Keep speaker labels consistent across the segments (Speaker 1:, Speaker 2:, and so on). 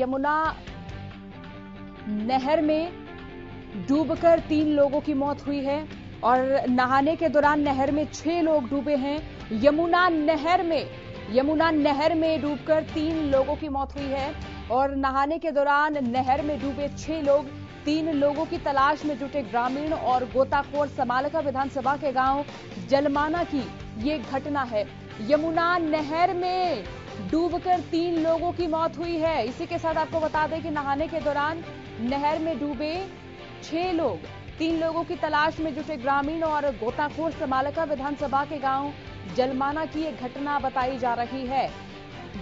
Speaker 1: यमुना नहर में डूबकर 3 लोगों की मौत हुई है और नहाने के दौरान नहर में 6 लोग डूबे हैं। यमुना नहर में डूबकर 3 लोगों की मौत हुई है और नहाने के दौरान नहर में डूबे 6 लोग, 3 लोगों की तलाश में जुटे ग्रामीण और गोताखोर। समालखा विधानसभा के गांव जलमाना की ये घटना है। यमुना नहर में डूबकर 3 लोगों की मौत हुई है। इसी के साथ आपको बता दें कि नहाने के दौरान नहर में डूबे 6 लोग, 3 लोगों की तलाश में जुटे ग्रामीण और गोताखोर। समालखा विधानसभा के गांव जलमाना की एक घटना बताई जा रही है।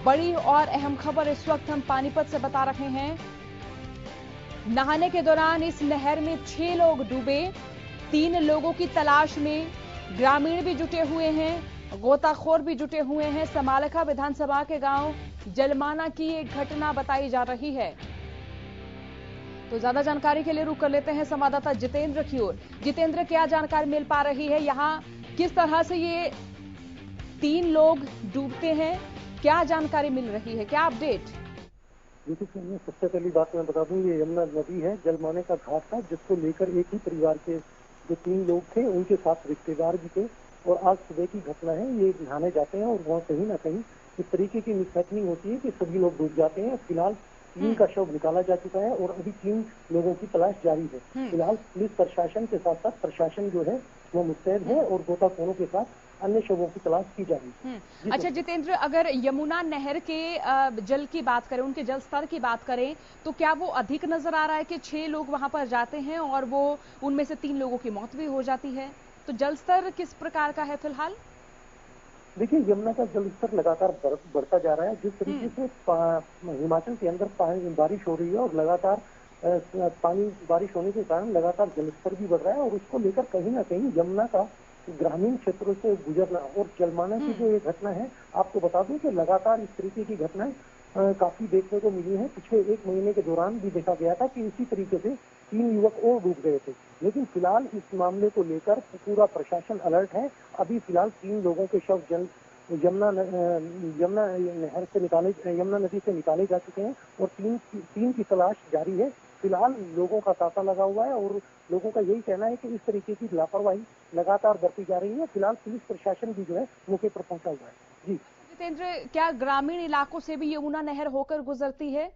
Speaker 1: बड़ी और अहम खबर इस वक्त हम पानीपत से बता रहे हैं। नहाने के दौरान इस नहर में 6 लोग डूबे, 3 लोगों की तलाश में ग्रामीण भी जुटे हुए हैं, गोताखोर भी जुटे हुए हैं। समालखा विधानसभा के गांव जलमाना की एक घटना बताई जा रही है। तो ज्यादा जानकारी के लिए रुक कर लेते हैं संवाददाता जितेंद्र की ओर। जितेंद्र, क्या जानकारी मिल पा रही है? यहाँ किस तरह से ये 3 लोग डूबते हैं, क्या जानकारी मिल रही है, क्या अपडेट?
Speaker 2: देखिए, सबसे पहली बात मैं बता दूं, ये यमुना नदी है, जलमाने का घाट था, जिसको लेकर एक ही परिवार के जो 3 लोग थे, उनके साथ रिश्तेदार भी थे। और आज सुबह की घटना है, ये नहाने जाते हैं और वहाँ कहीं ना कहीं इस तरीके की मिसहैपनिंग होती है कि सभी लोग डूब जाते हैं। फिलहाल 3 का शव निकाला जा चुका है और अभी 3 लोगों की तलाश जारी है। फिलहाल पुलिस प्रशासन के साथ साथ प्रशासन जो है वो मुस्तैद है और गोताखोरों के साथ अन्य शवों की तलाश की जा रही है।
Speaker 1: अच्छा जितेंद्र, अगर यमुना नहर के जल की बात करें, उनके जल स्तर की बात करें, तो क्या वो अधिक नजर आ रहा है कि 6 लोग वहां पर जाते हैं और वो उनमें से 3 लोगों की मौत भी हो जाती है? तो जल स्तर किस प्रकार का है फिलहाल?
Speaker 2: देखिए, यमुना का जल स्तर लगातार बढ़ता जा रहा है। जिस तरीके से हिमाचल के अंदर बारिश हो रही है और लगातार बारिश होने के कारण लगातार जल स्तर भी बढ़ रहा है और उसको लेकर कहीं ना कहीं यमुना का ग्रामीण क्षेत्रों से गुजरना और जलमाना की जो ये घटना है, आपको बता दूं कि लगातार इस तरीके की घटनाएं काफी देखने को मिली है। पिछले 1 महीने के दौरान भी देखा गया था कि इसी तरीके से 3 युवक और डूब गए थे। लेकिन फिलहाल इस मामले को लेकर पूरा प्रशासन अलर्ट है। अभी फिलहाल 3 लोगों के शव यमुना नदी से निकाले जा चुके हैं और 3 की तलाश जारी है। फिलहाल लोगों का तांता लगा हुआ है और लोगों का यही कहना है कि इस तरीके की लापरवाही लगातार बढ़ती जा रही है। फिलहाल पुलिस प्रशासन भी जो है मौके पर पहुंचा हुआ है। जी
Speaker 1: जितेंद्र, क्या ग्रामीण इलाकों से भी यमुना नहर होकर गुजरती है?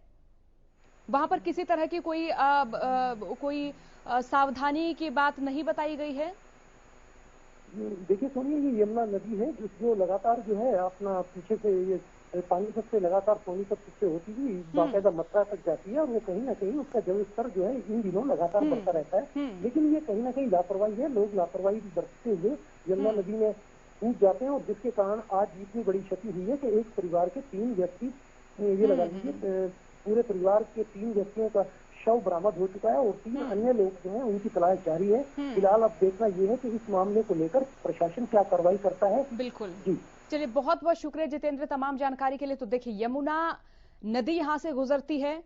Speaker 1: वहां पर किसी तरह की कोई सावधानी की बात नहीं बताई गई है?
Speaker 2: देखिए सोनिया, ये यमुना नदी है जो लगातार जो है अपना पीछे से ये पानीपत से लगातार सोनीपत से होती हुई बाकायदा मथुरा तक जाती है और वो कहीं ना कहीं उसका जल स्तर जो है इन दिनों लगातार बढ़ता रहता है। लेकिन ये कहीं ना कहीं लापरवाही है। लोग लापरवाही बरतते हुए यमुना नदी में कूद जाते हैं और जिसके कारण आज इतनी बड़ी क्षति हुई है कि एक परिवार के 3 व्यक्ति, ये लगा लीजिए पूरे परिवार के 3 व्यक्तियों का शव बरामद हो चुका है और 3 अन्य लोग जो हैं उनकी तलाश जारी है। फिलहाल अब देखना ये है कि इस मामले को लेकर प्रशासन क्या कार्रवाई करता है।
Speaker 1: बिल्कुल
Speaker 2: जी
Speaker 1: चलिए, बहुत बहुत शुक्रिया जितेंद्र तमाम जानकारी के लिए। तो देखिए, यमुना नदी यहां से गुजरती है,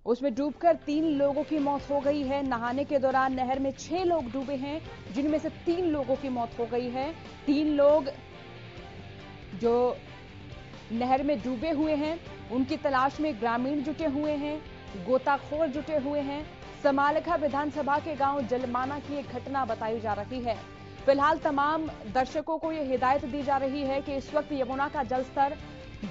Speaker 1: उसमें डूबकर 3 लोगों की मौत हो गई है। नहाने के दौरान नहर में 6 लोग डूबे हैं, जिनमें से 3 लोगों की मौत हो गई है। 3 लोग जो नहर में डूबे हुए हैं उनकी तलाश में ग्रामीण जुटे हुए हैं, गोताखोर जुटे हुए हैं। समालखा विधानसभा के गांव जलमाना की एक घटना बताई जा रही है। फिलहाल तमाम दर्शकों को यह हिदायत दी जा रही है कि इस वक्त यमुना का जलस्तर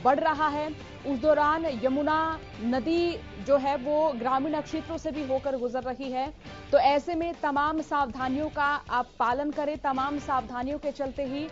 Speaker 1: बढ़ रहा है। उस दौरान यमुना नदी जो है वो ग्रामीण क्षेत्रों से भी होकर गुजर रही है। तो ऐसे में तमाम सावधानियों का आप पालन करें। तमाम सावधानियों के चलते ही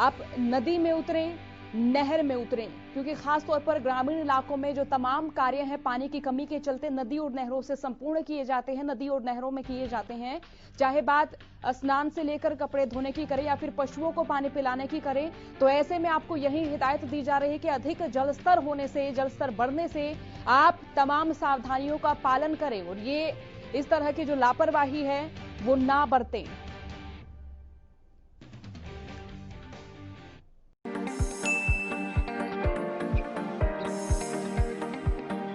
Speaker 1: आप नदी में उतरें, नहर में उतरें, क्योंकि खासतौर पर ग्रामीण इलाकों में जो तमाम कार्य हैं पानी की कमी के चलते नदी और नहरों से संपूर्ण किए जाते हैं, नदी और नहरों में किए जाते हैं। चाहे बात स्नान से लेकर कपड़े धोने की करें या फिर पशुओं को पानी पिलाने की करें, तो ऐसे में आपको यही हिदायत दी जा रही है कि अधिक जलस्तर होने से, जलस्तर बढ़ने से आप तमाम सावधानियों का पालन करें और ये इस तरह की जो लापरवाही है वो ना बरतें।